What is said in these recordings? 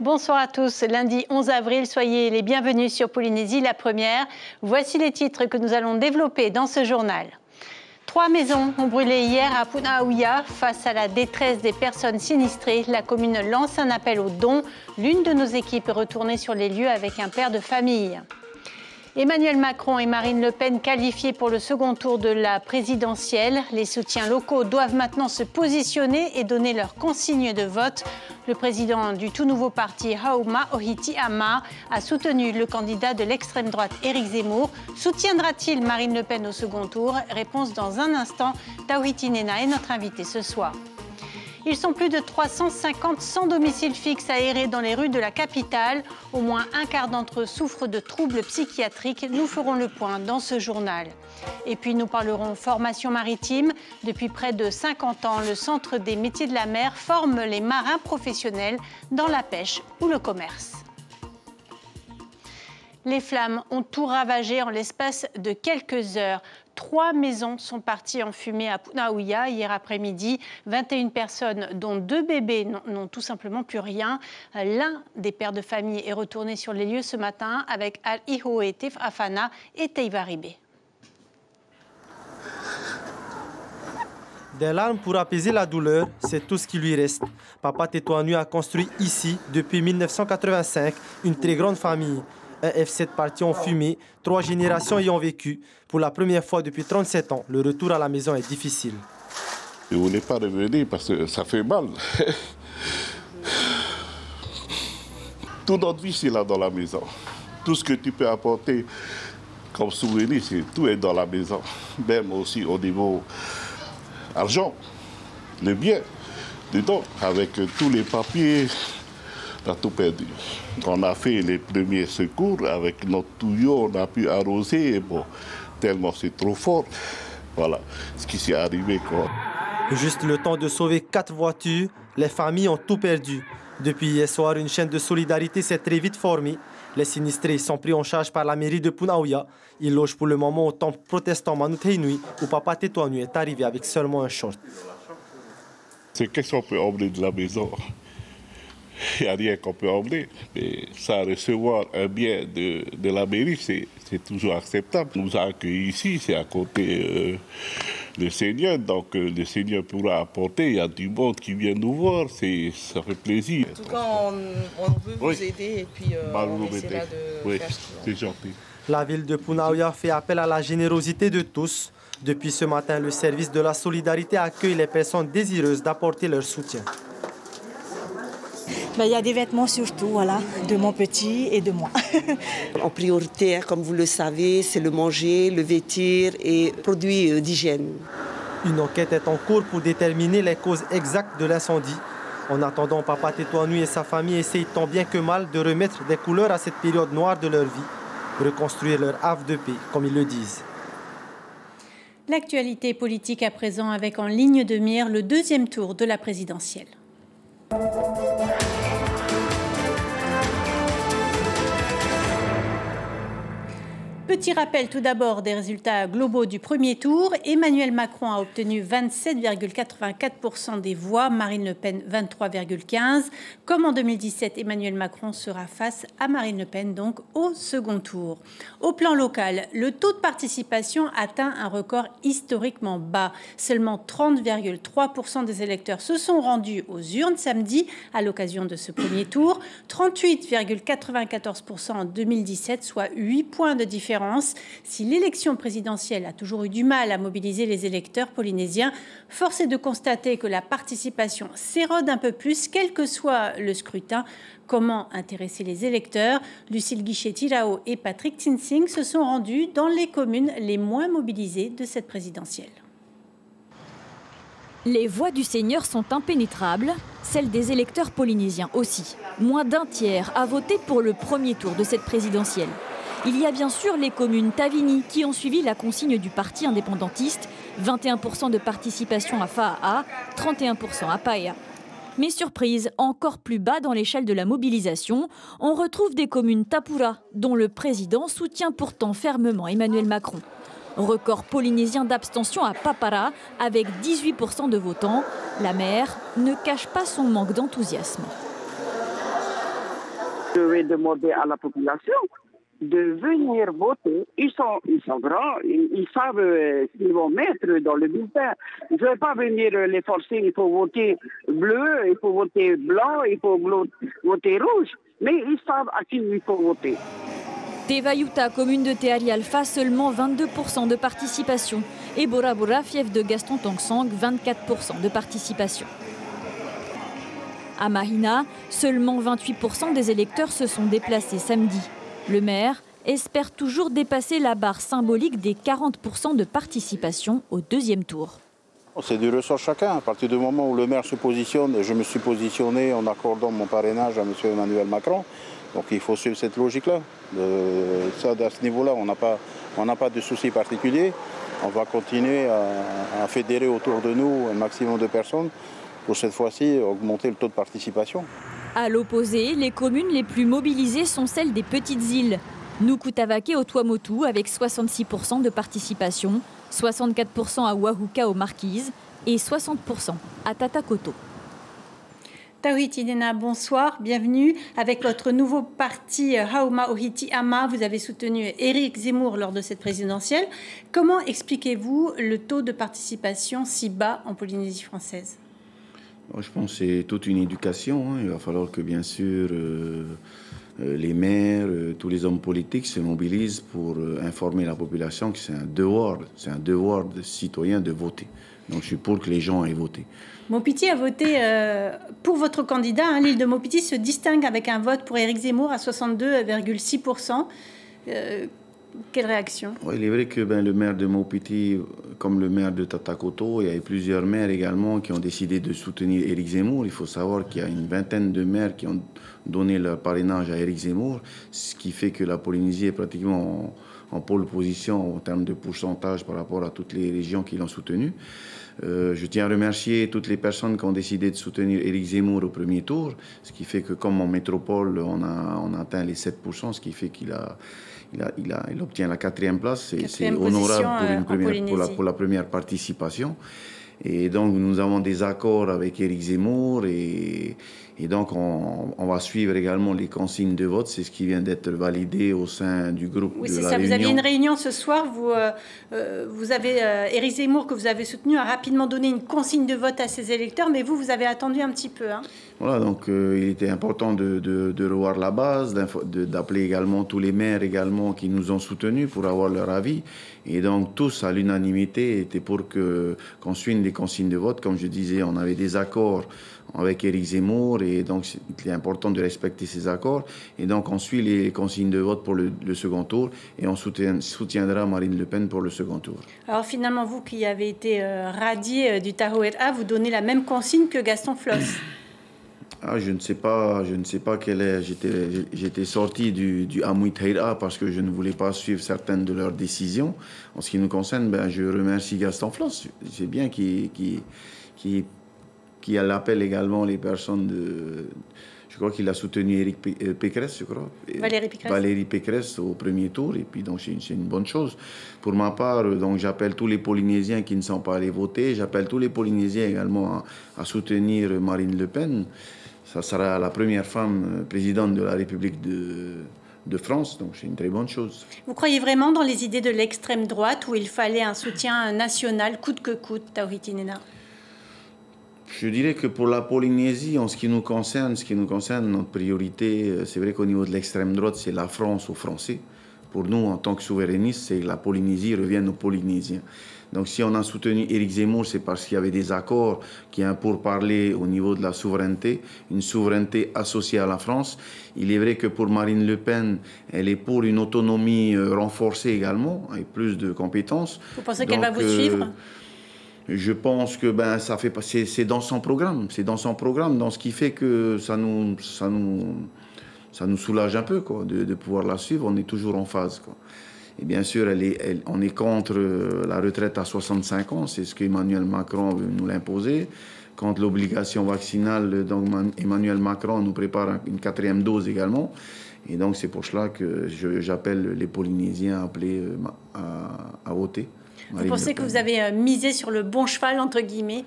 bonsoir à tous. Lundi 11 avril, soyez les bienvenus sur Polynésie, la première. Voici les titres que nous allons développer dans ce journal. 3 maisons ont brûlé hier à Punaouia. Face à la détresse des personnes sinistrées, la commune lance un appel aux dons. L'une de nos équipes est retournée sur les lieux avec un père de famille. Emmanuel Macron et Marine Le Pen qualifiés pour le second tour de la présidentielle. Les soutiens locaux doivent maintenant se positionner et donner leur consigne de vote. Le président du tout nouveau parti, Hauma Ohiti Ama, a soutenu le candidat de l'extrême droite, Éric Zemmour. Soutiendra-t-il Marine Le Pen au second tour? Réponse dans un instant. Tawhiti Nena est notre invité ce soir. Ils sont plus de 350 sans domicile fixe aérés dans les rues de la capitale. Au moins un quart d'entre eux souffrent de troubles psychiatriques. Nous ferons le point dans ce journal. Et puis nous parlerons formation maritime. Depuis près de 50 ans, le Centre des métiers de la mer forme les marins professionnels dans la pêche ou le commerce. Les flammes ont tout ravagé en l'espace de quelques heures. 3 maisons sont parties en fumée à Punaouia hier après-midi. 21 personnes, dont 2 bébés, n'ont tout simplement plus rien. L'un des pères de famille est retourné sur les lieux ce matin avec Al-Ihoe Tif Afana et Teiva Ribé. Des larmes pour apaiser la douleur, c'est tout ce qui lui reste. Papa Tétouanui a construit ici, depuis 1985, une très grande famille. Un F7 parti en fumée, 3 générations y ont vécu. Pour la première fois depuis 37 ans, le retour à la maison est difficile. Je ne voulais pas revenir parce que ça fait mal. Toute notre vie, c'est là dans la maison. Tout ce que tu peux apporter comme souvenir, tout est dans la maison. Même aussi au niveau argent, le bien, dedans, avec tous les papiers. On a tout perdu. On a fait les premiers secours avec notre tuyau, on a pu arroser. Et bon, tellement c'est trop fort. Voilà ce qui s'est arrivé, quoi. Juste le temps de sauver 4 voitures, les familles ont tout perdu. Depuis hier soir, une chaîne de solidarité s'est très vite formée. Les sinistrés sont pris en charge par la mairie de Punaouia. Ils logent pour le moment au temple protestant Manuteinui, où Papa Tétouanui est arrivé avec seulement un short. C'est qu'est-ce qu'on peut emmener de la maison? Il n'y a rien qu'on peut emmener, mais ça, recevoir un bien de la mairie, c'est toujours acceptable. On nous a accueillis ici, c'est à côté le Seigneur, donc le Seigneur pourra apporter. Il y a du monde qui vient nous voir, ça fait plaisir. En tout cas, on veut vous aider et puis on essaiera de faire ce c'est gentil. La ville de Punaouia fait appel à la générosité de tous. Depuis ce matin, le service de la solidarité accueille les personnes désireuses d'apporter leur soutien. Il y a des vêtements surtout, voilà, de mon petit et de moi. En priorité, comme vous le savez, c'est le manger, le vêtir et produits d'hygiène. Une enquête est en cours pour déterminer les causes exactes de l'incendie. En attendant, Papa Tétouanui et sa famille essayent tant bien que mal de remettre des couleurs à cette période noire de leur vie, reconstruire leur havre de paix, comme ils le disent. L'actualité politique à présent avec en ligne de mire le 2e tour de la présidentielle. Petit rappel tout d'abord des résultats globaux du premier tour. Emmanuel Macron a obtenu 27,84% des voix, Marine Le Pen 23,15%. Comme en 2017, Emmanuel Macron sera face à Marine Le Pen donc au second tour. Au plan local, le taux de participation atteint un record historiquement bas. Seulement 30,3% des électeurs se sont rendus aux urnes samedi à l'occasion de ce premier tour. 38,94% en 2017, soit 8 points de différence. Si l'élection présidentielle a toujours eu du mal à mobiliser les électeurs polynésiens, force est de constater que la participation s'érode un peu plus, quel que soit le scrutin. Comment intéresser les électeurs? Lucille Guichet-Tirao et Patrick Tinsing se sont rendus dans les communes les moins mobilisées de cette présidentielle. Les voix du Seigneur sont impénétrables, celles des électeurs polynésiens aussi. Moins d'un tiers a voté pour le premier tour de cette présidentielle. Il y a bien sûr les communes Tavini qui ont suivi la consigne du parti indépendantiste, 21% de participation à Fa'a'a, 31% à Paea. Mais surprise, encore plus bas dans l'échelle de la mobilisation, on retrouve des communes Tapura, dont le président soutient pourtant fermement Emmanuel Macron. Record polynésien d'abstention à Papara, avec 18% de votants. La maire ne cache pas son manque d'enthousiasme. Je vais demander à la population de venir voter. Ils sont grands, ils savent ce qu'ils vont mettre dans le bulletin. Je ne vais pas venir les forcer, il faut voter bleu, il faut voter blanc, il faut voter rouge, mais ils savent à qui il faut voter. Tevayuta, commune de Tehari Alpha, seulement 22% de participation. Et Bora Bora, fief de Gaston Tong-Sang, 24% de participation. À Mahina, seulement 28% des électeurs se sont déplacés samedi. Le maire espère toujours dépasser la barre symbolique des 40% de participation au deuxième tour. C'est du ressort chacun. À partir du moment où le maire se positionne, et je me suis positionné en accordant mon parrainage à M. Emmanuel Macron, donc il faut suivre cette logique-là. À ce niveau-là, on n'a pas de soucis particuliers. On va continuer à fédérer autour de nous un maximum de personnes pour cette fois-ci augmenter le taux de participation. À l'opposé, les communes les plus mobilisées sont celles des petites îles. Nukutavake au Tuamotu avec 66% de participation, 64% à Wahuka aux Marquises et 60% à Tatakoto. Tawhiti Nena, bonsoir, bienvenue. Avec votre nouveau parti Hauma Ohiti Ama, vous avez soutenu Éric Zemmour lors de cette présidentielle. Comment expliquez-vous le taux de participation si bas en Polynésie française ? Je pense que c'est toute une éducation. Il va falloir que, bien sûr, les maires, tous les hommes politiques se mobilisent pour informer la population que c'est un devoir de citoyen de voter. Donc, je suis pour que les gens aient voté. Mopiti a voté pour votre candidat. L'île de Mopiti se distingue avec un vote pour Éric Zemmour à 62,6%. Quelle réaction? Oui, il est vrai que le maire de Mopiti, comme le maire de Tatakoto, il y a plusieurs maires également qui ont décidé de soutenir Éric Zemmour. Il faut savoir qu'il y a une vingtaine de maires qui ont donné leur parrainage à Éric Zemmour, ce qui fait que la Polynésie est pratiquement en pole position en termes de pourcentage par rapport à toutes les régions qui l'ont soutenu. Je tiens à remercier toutes les personnes qui ont décidé de soutenir Éric Zemmour au premier tour, ce qui fait que comme en métropole, on a atteint les 7%, ce qui fait qu'il obtient la 4e place. C'est honorable pour la première participation. Et donc, nous avons des accords avec Éric Zemmour et donc, on va suivre également les consignes de vote. C'est ce qui vient d'être validé au sein du groupe de la réunion. Oui, c'est ça. Vous aviez une réunion ce soir. Vous avez Éric Zemmour, que vous avez soutenu, a rapidement donné une consigne de vote à ses électeurs, mais vous avez attendu un petit peu. Voilà, donc il était important de revoir la base, d'appeler également tous les maires également qui nous ont soutenus pour avoir leur avis. Et donc, tous, à l'unanimité, étaient pour qu'on suive les consignes de vote. Comme je disais, on avait des accords avec Éric Zemmour et donc il est important de respecter ces accords. Et donc, on suit les consignes de vote pour le second tour et on soutiendra Marine Le Pen pour le second tour. Alors, finalement, vous qui avez été radié du Tahoe-A, vous donnez la même consigne que Gaston Floss. Je ne sais pas quelle est. J'étais sorti du Amui Taira parce que je ne voulais pas suivre certaines de leurs décisions. En ce qui nous concerne, je remercie Gaston Floss. C'est bien qui appelle également les personnes de. Je crois qu'il a soutenu Éric Pécresse, je crois. Valérie Pécresse au premier tour, et puis donc c'est une bonne chose. Pour ma part, donc j'appelle tous les Polynésiens qui ne sont pas allés voter, j'appelle tous les Polynésiens également à soutenir Marine Le Pen. Ça sera la première femme présidente de la République de France, donc c'est une très bonne chose. Vous croyez vraiment dans les idées de l'extrême droite où il fallait un soutien national coûte que coûte, Tawhiti Nena? Je dirais que pour la Polynésie, en ce qui nous concerne, notre priorité, c'est vrai qu'au niveau de l'extrême droite, c'est la France aux Français. Pour nous, en tant que souverainistes, c'est que la Polynésie revienne aux Polynésiens. Donc si on a soutenu Éric Zemmour, c'est parce qu'il y avait des accords qui ont pour parler au niveau de la souveraineté, une souveraineté associée à la France. Il est vrai que pour Marine Le Pen, elle est pour une autonomie renforcée également, avec plus de compétences. Vous pensez qu'elle va vous suivre ? Je pense que c'est dans son programme. C'est dans son programme, dans ce qui fait que ça nous soulage un peu de pouvoir la suivre. On est toujours en phase. Et bien sûr, on est contre la retraite à 65 ans. C'est ce qu'Emmanuel Macron veut nous l'imposer. Contre l'obligation vaccinale, donc Emmanuel Macron nous prépare une 4e dose également. Et donc c'est pour cela que j'appelle les Polynésiens à appeler à voter. Vous pensez que vous avez misé sur le bon cheval, entre guillemets?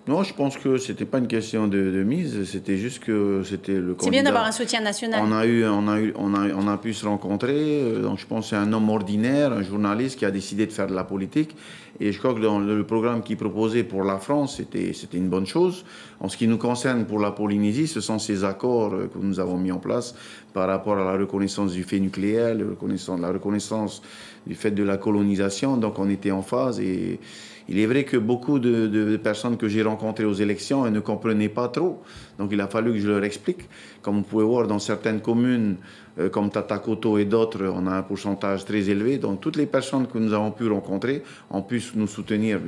Non, je pense que c'était pas une question de mise, c'était juste que c'était le candidat. C'est bien d'avoir un soutien national. On a pu se rencontrer, donc je pense que c'est un homme ordinaire, un journaliste qui a décidé de faire de la politique. Et je crois que dans le programme qu'il proposait pour la France, c'était une bonne chose. En ce qui nous concerne pour la Polynésie, ce sont ces accords que nous avons mis en place par rapport à la reconnaissance du fait nucléaire, la reconnaissance du fait de la colonisation. Donc on était en phase et il est vrai que beaucoup de personnes que j'ai rencontrées aux élections ne comprenaient pas trop. Donc il a fallu que je leur explique. Comme vous pouvez voir dans certaines communes, comme Tatakoto et d'autres, on a un pourcentage très élevé. Donc toutes les personnes que nous avons pu rencontrer ont pu nous soutenir.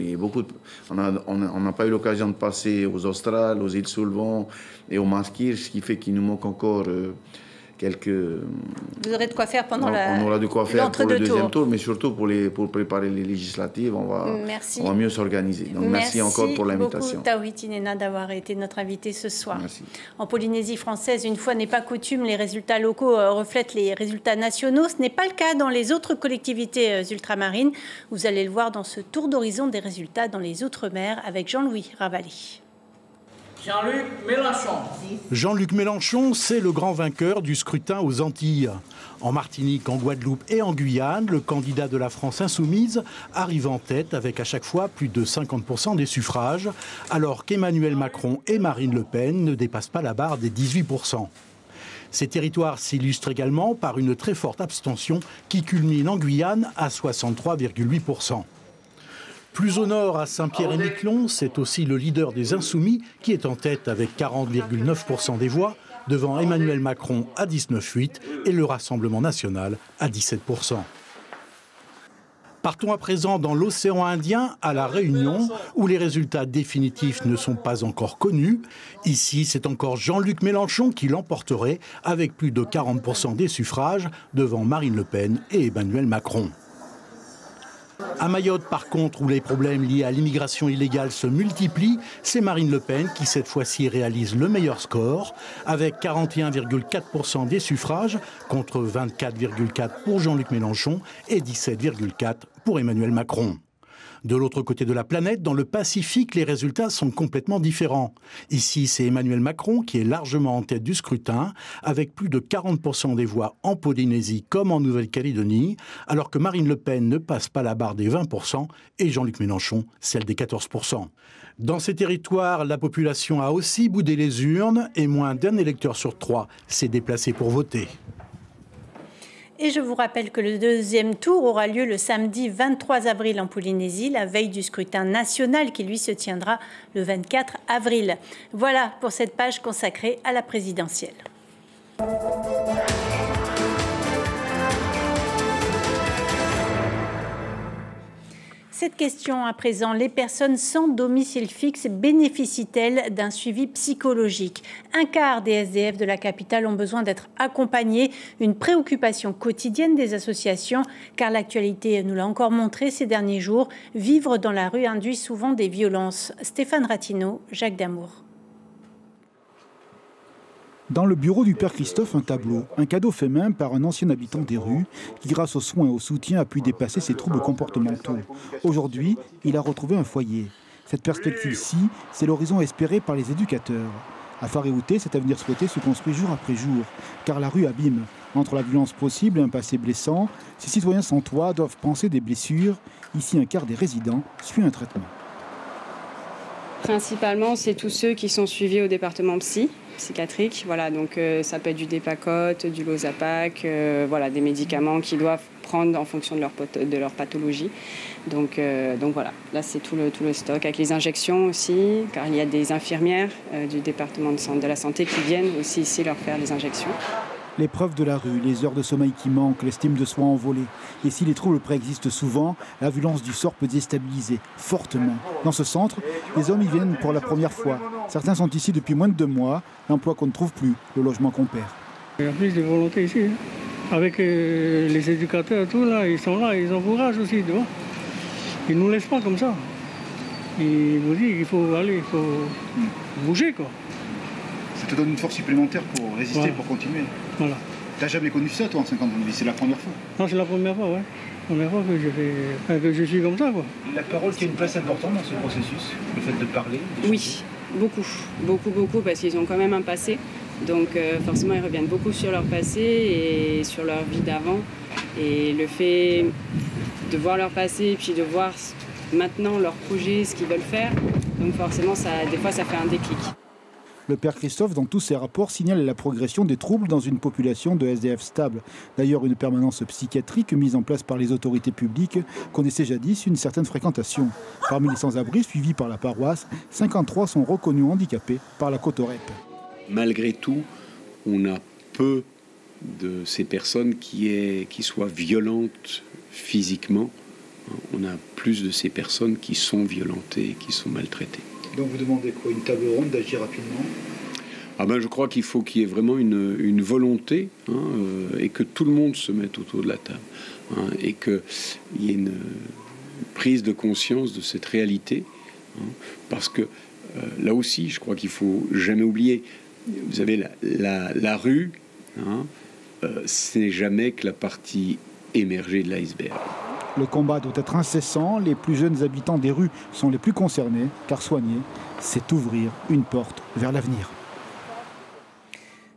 On n'a pas eu l'occasion de passer aux Australes, aux îles Solvang et aux Maskir, ce qui fait qu'il nous manque encore quelques... Vous aurez de quoi faire pendant on aura de quoi faire pour le deuxième tour, mais surtout pour préparer les législatives, on va mieux s'organiser. Donc merci encore pour l'invitation. Merci beaucoup Taoui Tinena d'avoir été notre invité ce soir. Merci. En Polynésie française, une fois n'est pas coutume, les résultats locaux reflètent les résultats nationaux. Ce n'est pas le cas dans les autres collectivités ultramarines. Vous allez le voir dans ce tour d'horizon des résultats dans les Outre-mer avec Jean-Louis Ravalli. Jean-Luc Mélenchon. Jean-Luc Mélenchon, c'est le grand vainqueur du scrutin aux Antilles. En Martinique, en Guadeloupe et en Guyane, le candidat de la France insoumise arrive en tête avec à chaque fois plus de 50% des suffrages, alors qu'Emmanuel Macron et Marine Le Pen ne dépassent pas la barre des 18%. Ces territoires s'illustrent également par une très forte abstention qui culmine en Guyane à 63,8%. Plus au nord, à Saint-Pierre-et-Miquelon, c'est aussi le leader des Insoumis qui est en tête avec 40,9% des voix, devant Emmanuel Macron à 19,8% et le Rassemblement national à 17%. Partons à présent dans l'océan Indien, à La Réunion, où les résultats définitifs ne sont pas encore connus. Ici, c'est encore Jean-Luc Mélenchon qui l'emporterait avec plus de 40% des suffrages, devant Marine Le Pen et Emmanuel Macron. À Mayotte, par contre, où les problèmes liés à l'immigration illégale se multiplient, c'est Marine Le Pen qui, cette fois-ci, réalise le meilleur score, avec 41,4% des suffrages, contre 24,4% pour Jean-Luc Mélenchon et 17,4% pour Emmanuel Macron. De l'autre côté de la planète, dans le Pacifique, les résultats sont complètement différents. Ici, c'est Emmanuel Macron qui est largement en tête du scrutin, avec plus de 40% des voix en Polynésie comme en Nouvelle-Calédonie, alors que Marine Le Pen ne passe pas la barre des 20% et Jean-Luc Mélenchon celle des 14%. Dans ces territoires, la population a aussi boudé les urnes et moins d'un électeur sur 3 s'est déplacé pour voter. Et je vous rappelle que le deuxième tour aura lieu le samedi 23 avril en Polynésie, la veille du scrutin national qui, lui, se tiendra le 24 avril. Voilà pour cette page consacrée à la présidentielle. Cette question à présent, les personnes sans domicile fixe bénéficient-elles d'un suivi psychologique? Un quart des SDF de la capitale ont besoin d'être accompagnés, une préoccupation quotidienne des associations, car l'actualité nous l'a encore montré ces derniers jours, vivre dans la rue induit souvent des violences. Stéphane Ratineau, Jacques Damour. Dans le bureau du père Christophe, un tableau, un cadeau fait main par un ancien habitant des rues qui, grâce aux soins et au soutien, a pu dépasser ses troubles comportementaux. Aujourd'hui, il a retrouvé un foyer. Cette perspective-ci, c'est l'horizon espéré par les éducateurs. À Faréouté, cet avenir souhaité se construit jour après jour, car la rue abîme. Entre la violence possible et un passé blessant, ces citoyens sans toit doivent panser des blessures. Ici, un quart des résidents suit un traitement. Principalement, c'est tous ceux qui sont suivis au département psychiatrique. Voilà, donc ça peut être du Dépacote, du Lozapac, voilà, des médicaments qu'ils doivent prendre en fonction de leur pathologie. Donc voilà, là c'est tout le stock, avec les injections aussi, car il y a des infirmières du département de la santé qui viennent aussi ici leur faire des injections. L'épreuve de la rue, les heures de sommeil qui manquent, l'estime de soi envolée. Et si les troubles préexistent souvent, la violence du sort peut déstabiliser fortement. Dans ce centre, les hommes y viennent pour la première fois. Certains sont ici depuis moins de 2 mois, l'emploi qu'on ne trouve plus, le logement qu'on perd. Il y a plus de volonté ici. Avec les éducateurs, tout là, ils sont là, ils encouragent aussi, tu vois. Ils ne nous laissent pas comme ça. Ils nous disent qu'il faut aller, il faut bouger, quoi. Ça te donne une force supplémentaire pour résister, pour continuer. Voilà. T'as jamais connu ça, toi, en 50 ans de vie? C'est la première fois? Non, c'est la première fois, ouais. première fois que je suis comme ça, quoi. La parole qui a une place importante dans ce processus, le fait de parler. Oui, beaucoup, parce qu'ils ont quand même un passé. Donc forcément, ils reviennent beaucoup sur leur passé et sur leur vie d'avant. Et le fait de voir leur passé et puis de voir maintenant leur projet, ce qu'ils veulent faire, donc forcément, des fois, ça fait un déclic. Le père Christophe, dans tous ses rapports, signale la progression des troubles dans une population de SDF stable. D'ailleurs, une permanence psychiatrique mise en place par les autorités publiques connaissait jadis une certaine fréquentation. Parmi les sans-abri suivis par la paroisse, 53 sont reconnus handicapés par la Cotorep. Malgré tout, on a peu de ces personnes qui soient violentes physiquement. On a plus de ces personnes qui sont violentées, qui sont maltraitées. Donc vous demandez quoi? Une table ronde, d'agir rapidement? Je crois qu'il faut qu'il y ait vraiment une volonté et que tout le monde se mette autour de la table et qu'il y ait une prise de conscience de cette réalité parce que là aussi, je crois qu'il faut jamais oublier, vous avez la rue, ce n'est jamais que la partie émergée de l'iceberg. Le combat doit être incessant, les plus jeunes habitants des rues sont les plus concernés, car soigner, c'est ouvrir une porte vers l'avenir.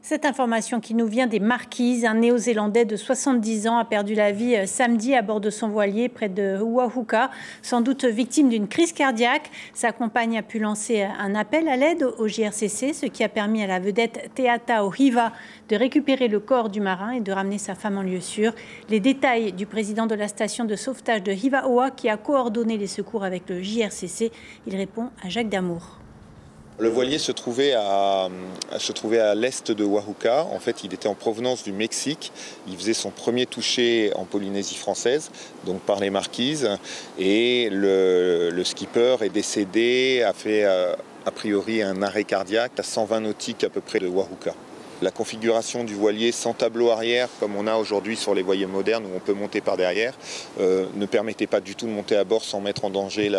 Cette information qui nous vient des Marquises, un Néo-Zélandais de 70 ans a perdu la vie samedi à bord de son voilier près de Wahuka, sans doute victime d'une crise cardiaque. Sa compagne a pu lancer un appel à l'aide au JRCC, ce qui a permis à la vedette Teatao Hiva de récupérer le corps du marin et de ramener sa femme en lieu sûr. Les détails du président de la station de sauvetage de Hivaoa qui a coordonné les secours avec le JRCC. Il répond à Jacques Damour. Le voilier se trouvait à l'est de Wahuka. En fait, il était en provenance du Mexique. Il faisait son premier toucher en Polynésie française, donc par les Marquises. Et le skipper est décédé, a fait a priori un arrêt cardiaque à 120 nautiques à peu près de Wahuka. La configuration du voilier sans tableau arrière, comme on a aujourd'hui sur les voiliers modernes où on peut monter par derrière, ne permettait pas du tout de monter à bord sans mettre en danger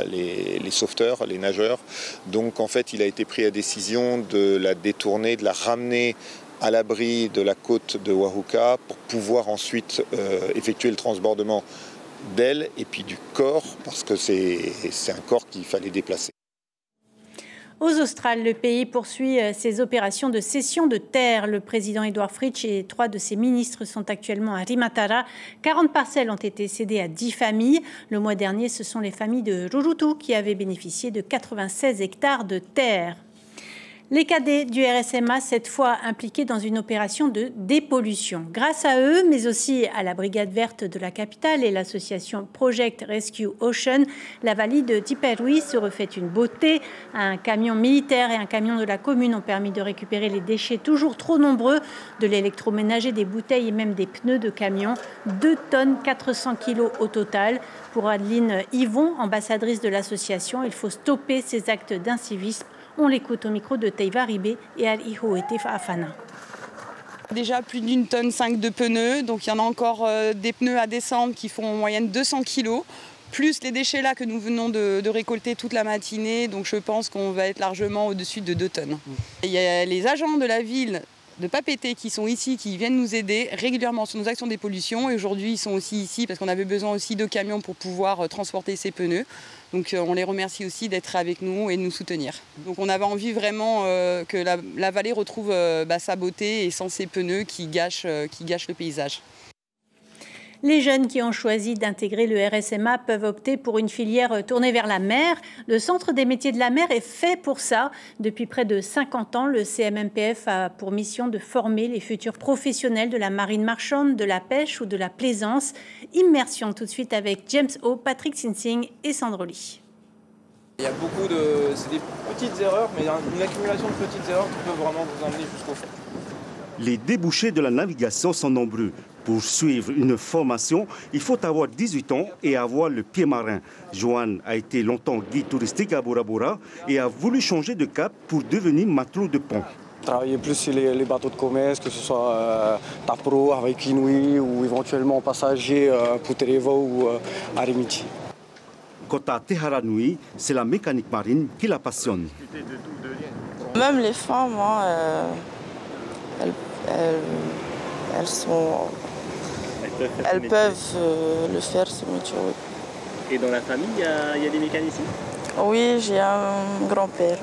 les sauveteurs, les nageurs. Donc en fait, il a été pris la décision de la détourner, de la ramener à l'abri de la côte de Wahuka pour pouvoir ensuite effectuer le transbordement d'elle et puis du corps, parce que c'est un corps qu'il fallait déplacer. Aux Australes, le pays poursuit ses opérations de cession de terres. Le président Edward Fritsch et 3 de ses ministres sont actuellement à Rimatara. 40 parcelles ont été cédées à 10 familles. Le mois dernier, ce sont les familles de Rurutu qui avaient bénéficié de 96 hectares de terres. Les cadets du RSMA, cette fois impliqués dans une opération de dépollution. Grâce à eux, mais aussi à la Brigade verte de la capitale et l'association Project Rescue Ocean, la vallée de Tiperui se refait une beauté. Un camion militaire et un camion de la commune ont permis de récupérer les déchets toujours trop nombreux, de l'électroménager, des bouteilles et même des pneus de camion. 2 tonnes 400 kilos au total. Pour Adeline Yvon, ambassadrice de l'association, il faut stopper ces actes d'incivisme. On l'écoute au micro de Teiva Ribé et Al-Iho et Afana. Déjà plus d'1,5 tonne de pneus, donc il y en a encore des pneus à descendre qui font en moyenne 200 kilos, plus les déchets là que nous venons de récolter toute la matinée, donc je pense qu'on va être largement au-dessus de 2 tonnes. Il y a les agents de la ville de Papeete qui sont ici, qui viennent nous aider régulièrement sur nos actions de dépollution, et aujourd'hui ils sont aussi ici parce qu'on avait besoin aussi de camions pour pouvoir transporter ces pneus. Donc on les remercie aussi d'être avec nous et de nous soutenir. Donc on avait envie vraiment que la vallée retrouve sa beauté et sans ces pneus qui gâchent le paysage. Les jeunes qui ont choisi d'intégrer le RSMA peuvent opter pour une filière tournée vers la mer. Le Centre des métiers de la mer est fait pour ça. Depuis près de 50 ans, le CMMPF a pour mission de former les futurs professionnels de la marine marchande, de la pêche ou de la plaisance. Immersion tout de suite avec James O, Patrick Sinsing et Sandro Lee. Il y a beaucoup de... C'est des petites erreurs, mais une accumulation de petites erreurs qui peut vraiment vous emmener jusqu'au fond. Les débouchés de la navigation sont nombreux. Pour suivre une formation, il faut avoir 18 ans et avoir le pied marin. Johan a été longtemps guide touristique à Bora Bora et a voulu changer de cap pour devenir matelot de pont. Travailler plus sur les bateaux de commerce, que ce soit Tapro avec Inouï ou éventuellement passager Puterevo ou Arimiti. Quant à Teharanui, c'est la mécanique marine qui la passionne. Même les femmes, elles sont elles peuvent le faire, ce métier. Oui. Et dans la famille, il y a des mécaniciens? Oui, j'ai un grand-père.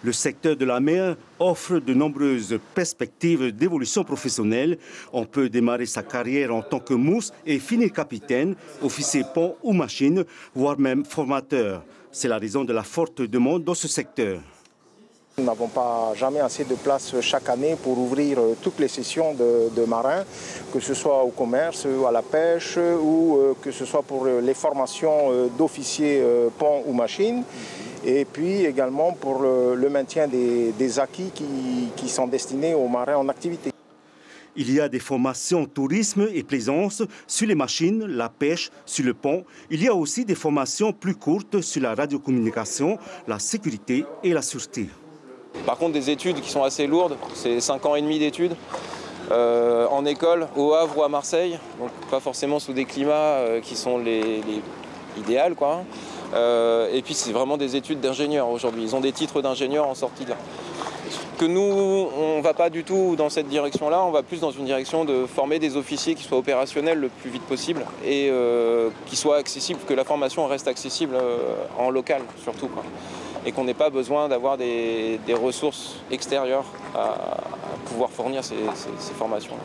Le secteur de la mer offre de nombreuses perspectives d'évolution professionnelle. On peut démarrer sa carrière en tant que mousse et finir capitaine, officier pont ou machine, voire même formateur. C'est la raison de la forte demande dans ce secteur. Nous n'avons pas jamais assez de place chaque année pour ouvrir toutes les sessions de marins, que ce soit au commerce, à la pêche ou que ce soit pour les formations d'officiers pont ou machine. Et puis également pour le maintien des acquis qui sont destinés aux marins en activité. Il y a des formations tourisme et plaisance sur les machines, la pêche, sur le pont. Il y a aussi des formations plus courtes sur la radiocommunication, la sécurité et la sûreté. Par contre, des études qui sont assez lourdes, c'est 5 ans et demi d'études en école, au Havre ou à Marseille, donc pas forcément sous des climats qui sont les idéaux, quoi. Et puis c'est vraiment des études d'ingénieurs aujourd'hui. Ils ont des titres d'ingénieurs en sortie de là. Que nous, on ne va pas du tout dans cette direction-là, on va plus dans une direction de former des officiers qui soient opérationnels le plus vite possible et qui soient accessibles, que la formation reste accessible en local surtout, quoi. Et qu'on n'ait pas besoin d'avoir des ressources extérieures à pouvoir fournir ces formations.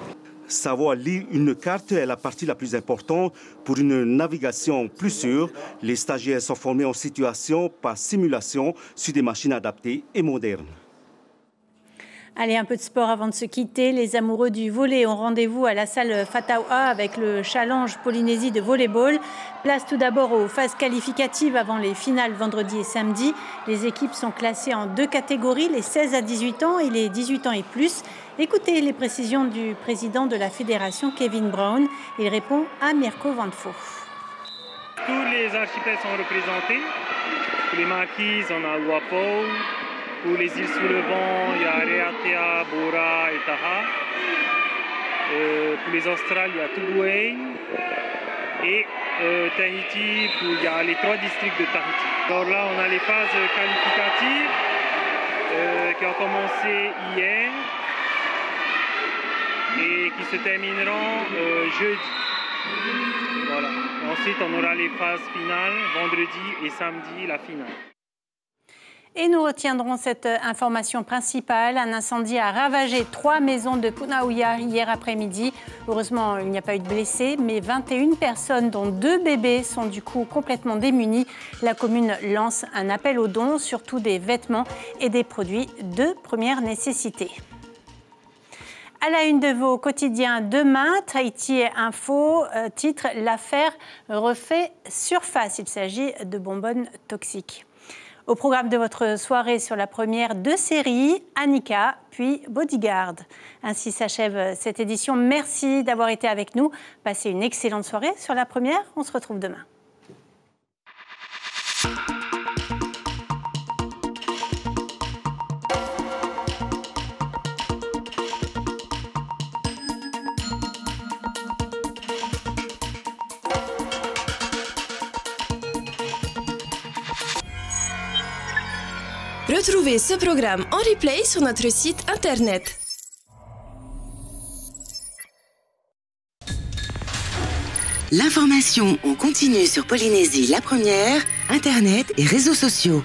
Savoir lire une carte est la partie la plus importante pour une navigation plus sûre. Les stagiaires sont formés en situation par simulation sur des machines adaptées et modernes. Allez, un peu de sport avant de se quitter. Les amoureux du volley ont rendez-vous à la salle Fatawa avec le Challenge Polynésie de volleyball. Place tout d'abord aux phases qualificatives avant les finales vendredi et samedi. Les équipes sont classées en 2 catégories, les 16 à 18 ans et les 18 ans et plus. Écoutez les précisions du président de la fédération, Kevin Brown. Il répond à Mirko Van Foo. Tous les archipels sont représentés. Pour les Marquises, on a Uapo. Pour les îles sous le vent, il y a Reatea, Bora et Taha. Pour les Australes, il y a Tubuai. Et Tahiti, il y a les 3 districts de Tahiti. Alors là, on a les phases qualificatives qui ont commencé hier et qui se termineront jeudi. Voilà. Ensuite, on aura les phases finales, vendredi et samedi, la finale. Et nous retiendrons cette information principale. Un incendie a ravagé 3 maisons de Punauia hier après-midi. Heureusement, il n'y a pas eu de blessés, mais 21 personnes, dont 2 bébés, sont du coup complètement démunies. La commune lance un appel aux dons, surtout des vêtements et des produits de première nécessité. À la une de vos quotidiens demain, Tahiti Info titre « L'affaire refait surface ». Il s'agit de bonbonnes toxiques. Au programme de votre soirée sur la première, 2 séries, Annika, puis Bodyguard. Ainsi s'achève cette édition. Merci d'avoir été avec nous. Passez une excellente soirée sur la première. On se retrouve demain. Retrouvez ce programme en replay sur notre site internet. L'information en continu sur Polynésie la première, internet et réseaux sociaux.